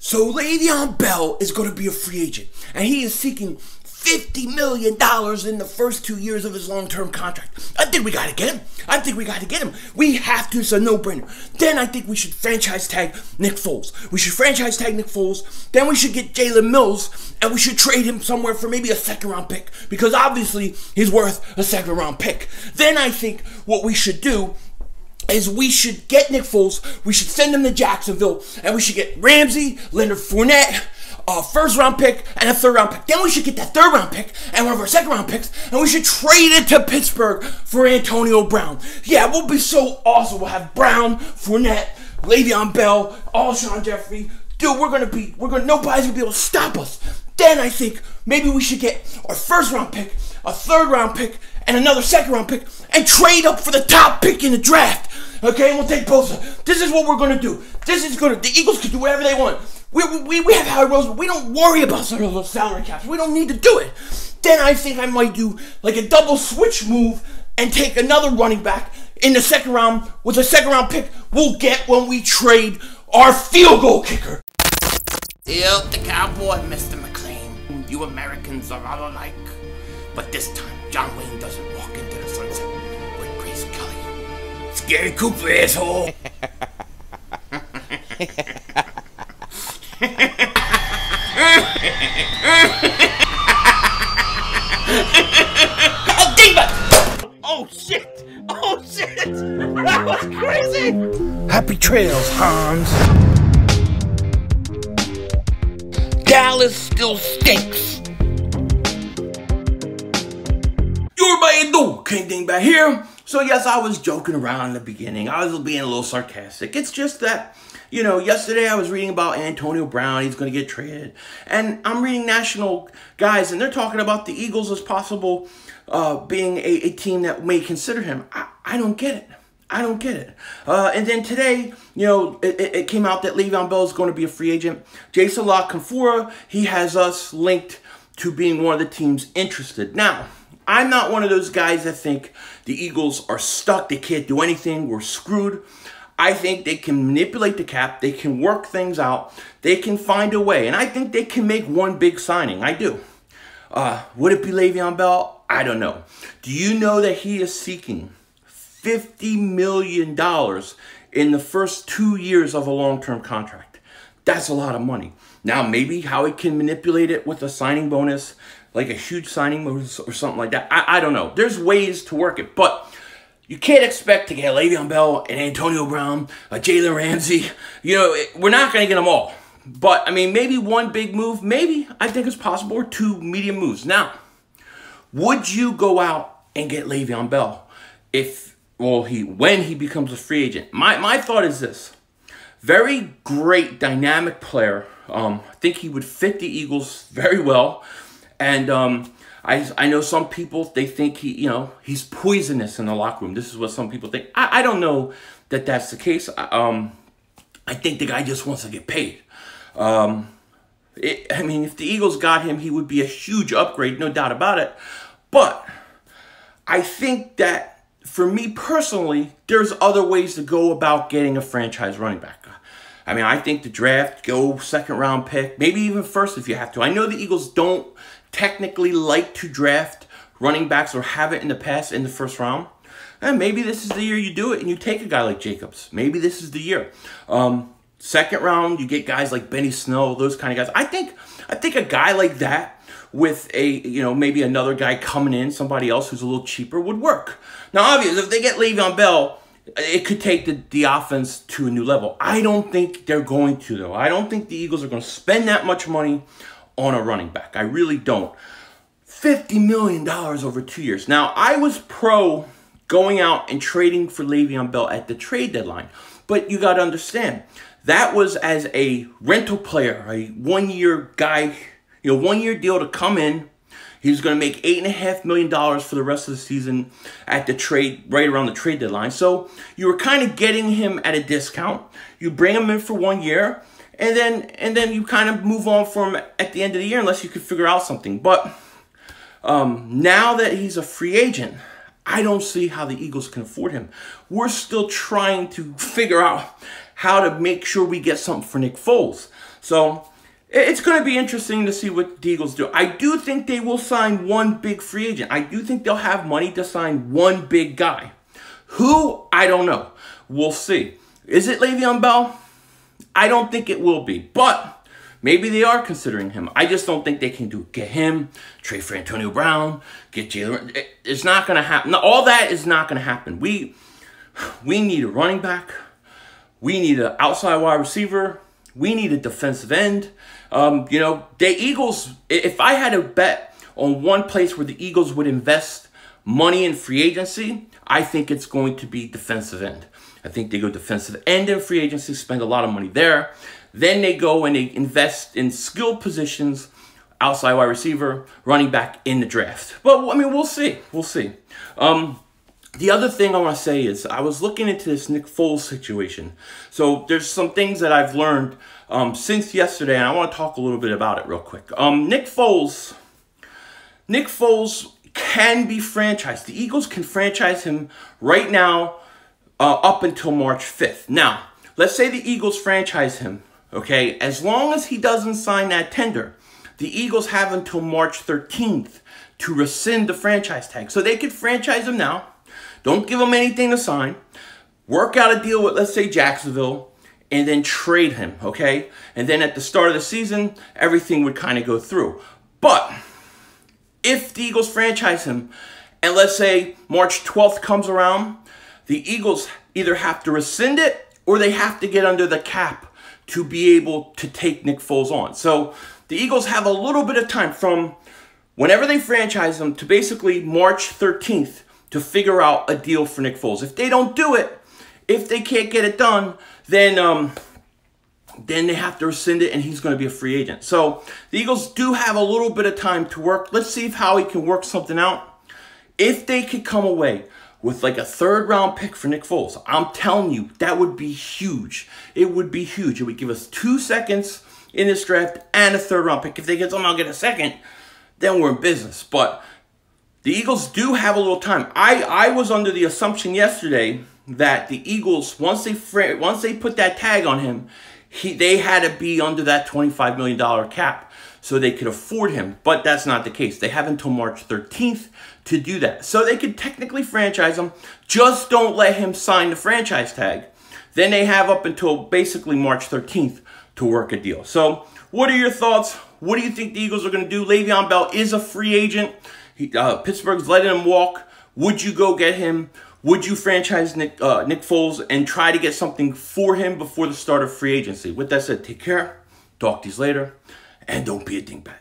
So Le'Veon Bell is going to be a free agent, and he is seeking $50 million in the first 2 years of his long-term contract. I think we got to get him. We have to. It's a no-brainer. Then I think we should franchise tag Nick Foles. Then we should get Jalen Mills, and we should trade him somewhere for maybe a second-round pick, because obviously he's worth a second-round pick. Then I think what we should do is we should get Nick Foles, we should send him to Jacksonville, and we should get Ramsey, Leonard Fournette, a first-round pick, and a third-round pick. Then we should get that third-round pick and one of our second-round picks, and we should trade it to Pittsburgh for Antonio Brown. Yeah, we'll be so awesome. We'll have Brown, Fournette, Le'Veon Bell, Alshon Jeffrey. Dude, nobody's gonna be able to stop us. Then I think maybe we should get our first-round pick, a third-round pick, and another second-round pick, and trade up for the top pick in the draft. Okay, and we'll take both. This is what we're gonna do. The Eagles can do whatever they want. We have Howard Roseman. We don't worry about those salary caps. We don't need to do it. Then I think I might do like a double switch move and take another running back in the second round with a second-round pick we'll get when we trade our field goal kicker. Yep, the cowboy, Mr. McLean. You Americans are all alike. But this time, John Wayne doesn't walk into the sunset with Grace Kelly. Scary Cooper, asshole! Oh, Diva! Oh, shit! That was crazy! Happy trails, Hans. Dallas still stinks. Everybody do, King Dingbat here. So yes, I was joking around in the beginning. I was being a little sarcastic. It's just that, you know, yesterday I was reading about Antonio Brown. He's going to get traded. And I'm reading national guys, and they're talking about the Eagles as possible being a team that may consider him. I don't get it. And then today, you know, it came out that Le'Veon Bell is going to be a free agent. Jason LaCanfora, he has us linked to being one of the teams interested. Now, I'm not one of those guys that think the Eagles are stuck. They can't do anything. We're screwed. I think they can manipulate the cap. They can work things out. They can find a way. And I think they can make one big signing. I do. Would it be Le'Veon Bell? I don't know. Do you know that he is seeking $50 million in the first 2 years of a long-term contract? That's a lot of money. Now, maybe how he can manipulate it with a signing bonus, like a huge signing bonus or something like that. I don't know. There's ways to work it, but you can't expect to get Le'Veon Bell and Antonio Brown, Jalen Ramsey. You know, we're not going to get them all. But, I mean, maybe one big move, maybe, I think it's possible, or two medium moves. Now, would you go out and get Le'Veon Bell when he becomes a free agent? My thought is this. Very great, dynamic player. I think he would fit the Eagles very well. And I know some people, they think he's poisonous in the locker room. This is what some people think. I don't know that that's the case. I think the guy just wants to get paid. I mean, if the Eagles got him, he would be a huge upgrade, no doubt about it. But I think that, for me personally, there's other ways to go about getting a franchise running back. I mean, I think the draft, go second-round pick, maybe even first if you have to. I know the Eagles don't technically like to draft running backs or have it in the past in the first round. And maybe this is the year you do it and you take a guy like Jacobs. Maybe this is the year. Second round, you get guys like Benny Snell, those kind of guys. I think a guy like that with maybe another guy coming in, somebody else who's a little cheaper, would work. Now, obviously, if they get Le'Veon Bell, it could take the offense to a new level. I don't think they're going to, though. I don't think the Eagles are going to spend that much money on a running back. I really don't. $50 million over 2 years. Now, I was pro going out and trading for Le'Veon Bell at the trade deadline. But you got to understand, that was as a rental player, a one-year guy, one-year deal to come in. He was going to make $8.5 million for the rest of the season at the trade, right around the trade deadline. So you were kind of getting him at a discount. You bring him in for 1 year, and then you kind of move on from him at the end of the year unless you could figure out something. But now that he's a free agent, I don't see how the Eagles can afford him. We're still trying to figure out how to make sure we get something for Nick Foles. So it's going to be interesting to see what the Eagles do. I do think they will sign one big free agent. I do think they'll have money to sign one big guy. Who? I don't know. We'll see. Is it Le'Veon Bell? I don't think it will be. But maybe they are considering him. I just don't think they can get him, trade for Antonio Brown, get Jalen. It's not going to happen. All that is not going to happen. We need a running back. We need an outside wide receiver. We need a defensive end. You know, the Eagles, if I had to bet on one place where the Eagles would invest money in free agency, I think it's going to be defensive end. I think they go defensive end in free agency, spend a lot of money there. Then they go and they invest in skilled positions, outside wide receiver, running back in the draft. But, I mean, we'll see. We'll see. The other thing I want to say is I was looking into this Nick Foles situation. So there's some things that I've learned since yesterday, and I want to talk a little bit about it real quick. Nick Foles can be franchised. The Eagles can franchise him right now up until March 5th. Now, let's say the Eagles franchise him, okay? As long as he doesn't sign that tender, the Eagles have until March 13th to rescind the franchise tag. So they could franchise him now. Don't give him anything to sign. Work out a deal with, let's say, Jacksonville, and then trade him, okay? And then at the start of the season, everything would kind of go through. But if the Eagles franchise him, and let's say March 12th comes around, the Eagles either have to rescind it or they have to get under the cap to be able to take Nick Foles on. So the Eagles have a little bit of time from whenever they franchise him to basically March 13th to figure out a deal for Nick Foles. If they don't do it, if they can't get it done, then they have to rescind it and he's going to be a free agent. So the Eagles do have a little bit of time to work. Let's see if Howie can work something out. If they could come away with like a third-round pick for Nick Foles, I'm telling you, that would be huge. It would be huge. It would give us 2 seconds in this draft and a third-round pick. If they can somehow get a second, then we're in business. But the Eagles do have a little time. I was under the assumption yesterday that the Eagles, once they put that tag on him, they had to be under that $25 million cap so they could afford him. But that's not the case. They have until March 13th to do that. So they could technically franchise him. Just don't let him sign the franchise tag. Then they have up until basically March 13th to work a deal. So what are your thoughts? What do you think the Eagles are going to do? Le'Veon Bell is a free agent. Pittsburgh's letting him walk. Would you go get him? Would you franchise Nick Foles and try to get something for him before the start of free agency? With that said, take care. Talk to you later. And don't be a dingbat.